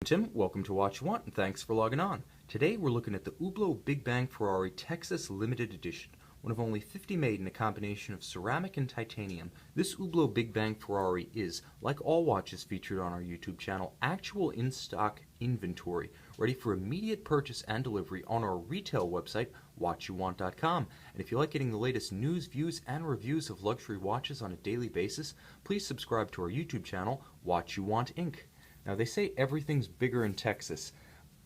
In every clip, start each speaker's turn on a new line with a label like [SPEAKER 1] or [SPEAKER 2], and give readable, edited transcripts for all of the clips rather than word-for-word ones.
[SPEAKER 1] Tim, welcome to Watch You Want, and thanks for logging on. Today we're looking at the Hublot Big Bang Ferrari Texas Limited Edition. One of only 50 made in a combination of ceramic and titanium, this Hublot Big Bang Ferrari is, like all watches featured on our YouTube channel, actual in-stock inventory, ready for immediate purchase and delivery on our retail website, watchyouwant.com. And if you like getting the latest news, views, and reviews of luxury watches on a daily basis, please subscribe to our YouTube channel, Watch You Want Inc. Now, they say everything's bigger in Texas,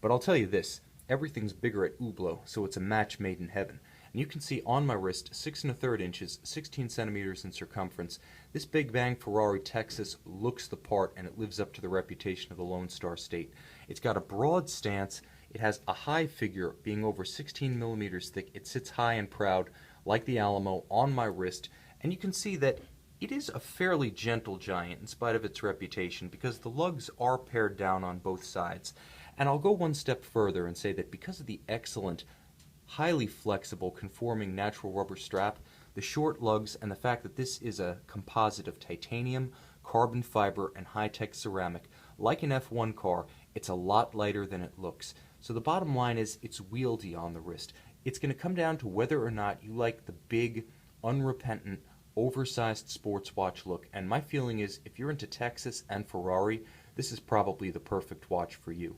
[SPEAKER 1] but I'll tell you this, everything's bigger at Hublot, so it's a match made in heaven. And you can see on my wrist, 6 1/3 inches, 16 centimeters in circumference. This Big Bang Ferrari Texas looks the part, and it lives up to the reputation of the Lone Star State. It's got a broad stance, it has a high figure, being over 16 millimeters thick. It sits high and proud, like the Alamo, on my wrist, and you can see that it is a fairly gentle giant in spite of its reputation because the lugs are pared down on both sides. And I'll go one step further and say that because of the excellent, highly flexible, conforming natural rubber strap, the short lugs, and the fact that this is a composite of titanium, carbon fiber, and high-tech ceramic, like an F1 car, it's a lot lighter than it looks. So the bottom line is it's wieldy on the wrist. It's going to come down to whether or not you like the big, unrepentant, oversized sports watch look, and my feeling is if you're into Texas and Ferrari, this is probably the perfect watch for you.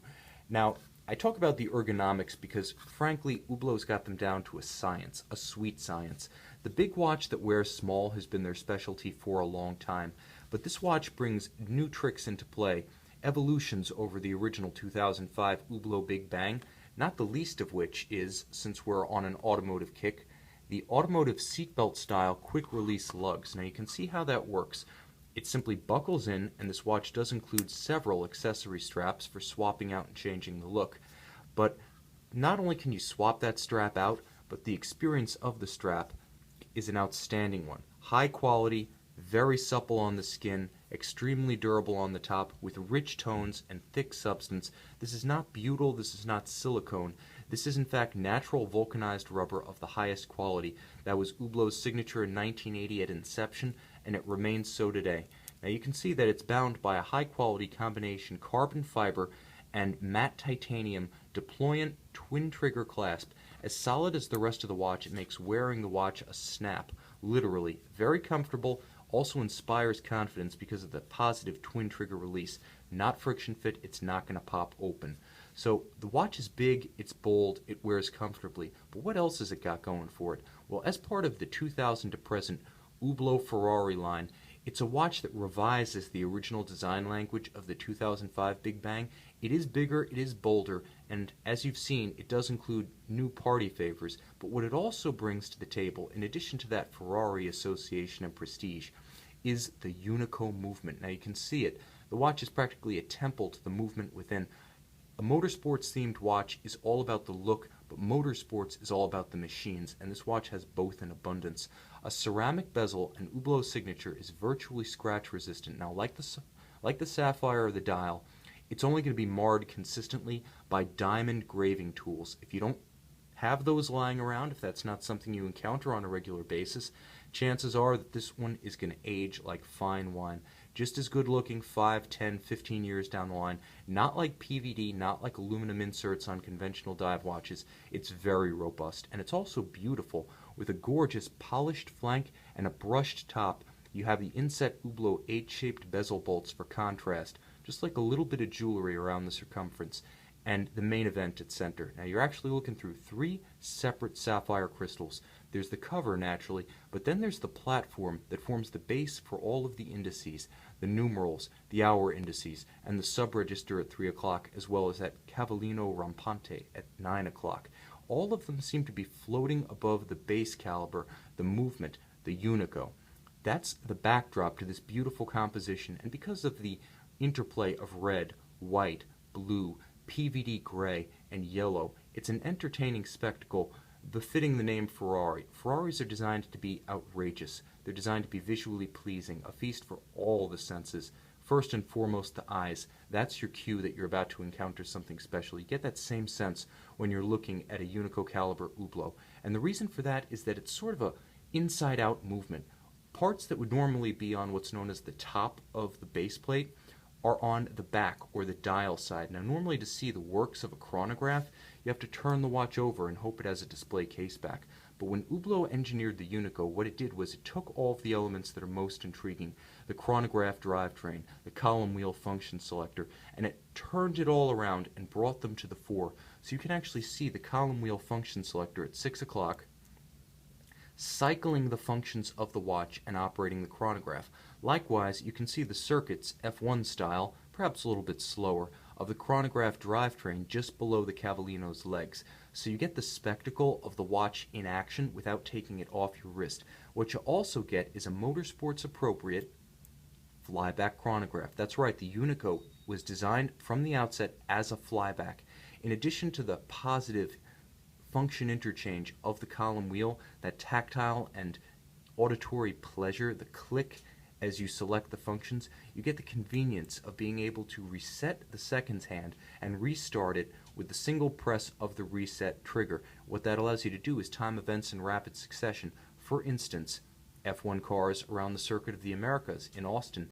[SPEAKER 1] Now, I talk about the ergonomics because, frankly, Hublot's got them down to a science, a sweet science. The big watch that wears small has been their specialty for a long time, but this watch brings new tricks into play, evolutions over the original 2005 Hublot Big Bang, not the least of which is, since we're on an automotive kick, the automotive seatbelt style quick release lugs. Now you can see how that works. It simply buckles in, and this watch does include several accessory straps for swapping out and changing the look. But not only can you swap that strap out, but the experience of the strap is an outstanding one. High quality, very supple on the skin, extremely durable on the top, with rich tones and thick substance. This is not butyl, this is not silicone. This is in fact natural vulcanized rubber of the highest quality. That was Hublot's signature in 1980 at inception, and it remains so today. Now you can see that it's bound by a high quality combination carbon fiber and matte titanium deployant twin trigger clasp. As solid as the rest of the watch, it makes wearing the watch a snap, literally. Very comfortable, also inspires confidence because of the positive twin trigger release. Not friction fit, it's not going to pop open. So the watch is big, it's bold, it wears comfortably. But what else has it got going for it? Well, as part of the 2000 to present Hublot Ferrari line, it's a watch that revises the original design language of the 2005 Big Bang. It is bigger, it is bolder, and as you've seen, it does include new party favors. But what it also brings to the table, in addition to that Ferrari association and prestige, is the Unico movement. Now you can see it. The watch is practically a temple to the movement within. A motorsports-themed watch is all about the look, but motorsports is all about the machines, and this watch has both in abundance. A ceramic bezel and Hublot signature is virtually scratch-resistant. Now, like the sapphire or the dial, it's only going to be marred consistently by diamond graving tools. If you don't have those lying around, if that's not something you encounter on a regular basis, chances are that this one is going to age like fine wine. Just as good looking 5, 10, 15 years down the line. Not like PVD, not like aluminum inserts on conventional dive watches. It's very robust, and it's also beautiful with a gorgeous polished flank and a brushed top. You have the inset Hublot 8-shaped bezel bolts for contrast, just like a little bit of jewelry around the circumference, and the main event at center. Now you're actually looking through 3 separate sapphire crystals. There's the cover, naturally, but then there's the platform that forms the base for all of the indices, the numerals, the hour indices, and the sub-register at 3 o'clock, as well as that Cavallino Rampante at 9 o'clock. All of them seem to be floating above the base caliber, the movement, the Unico. That's the backdrop to this beautiful composition, and because of the interplay of red, white, blue, PVD gray, and yellow, it's an entertaining spectacle befitting the name Ferrari. Ferraris are designed to be outrageous. They're designed to be visually pleasing, a feast for all the senses. First and foremost, the eyes. That's your cue that you're about to encounter something special. You get that same sense when you're looking at a Unico caliber Hublot. And the reason for that is that it's sort of a inside-out movement. Parts that would normally be on what's known as the top of the base plate are on the back or the dial side. Now normally to see the works of a chronograph, you have to turn the watch over and hope it has a display case back. But when Hublot engineered the Unico, what it did was it took all of the elements that are most intriguing, the chronograph drivetrain, the column wheel function selector, and it turned it all around and brought them to the fore. So you can actually see the column wheel function selector at 6 o'clock, cycling the functions of the watch and operating the chronograph. Likewise, you can see the circuits, F1 style, perhaps a little bit slower, of the chronograph drivetrain just below the Cavallino's legs. So you get the spectacle of the watch in action without taking it off your wrist. What you also get is a motorsports appropriate flyback chronograph. That's right, the Unico was designed from the outset as a flyback. In addition to the positive function interchange of the column wheel, that tactile and auditory pleasure, the click as you select the functions, you get the convenience of being able to reset the seconds hand and restart it with the single press of the reset trigger. What that allows you to do is time events in rapid succession. For instance, F1 cars around the Circuit of the Americas in Austin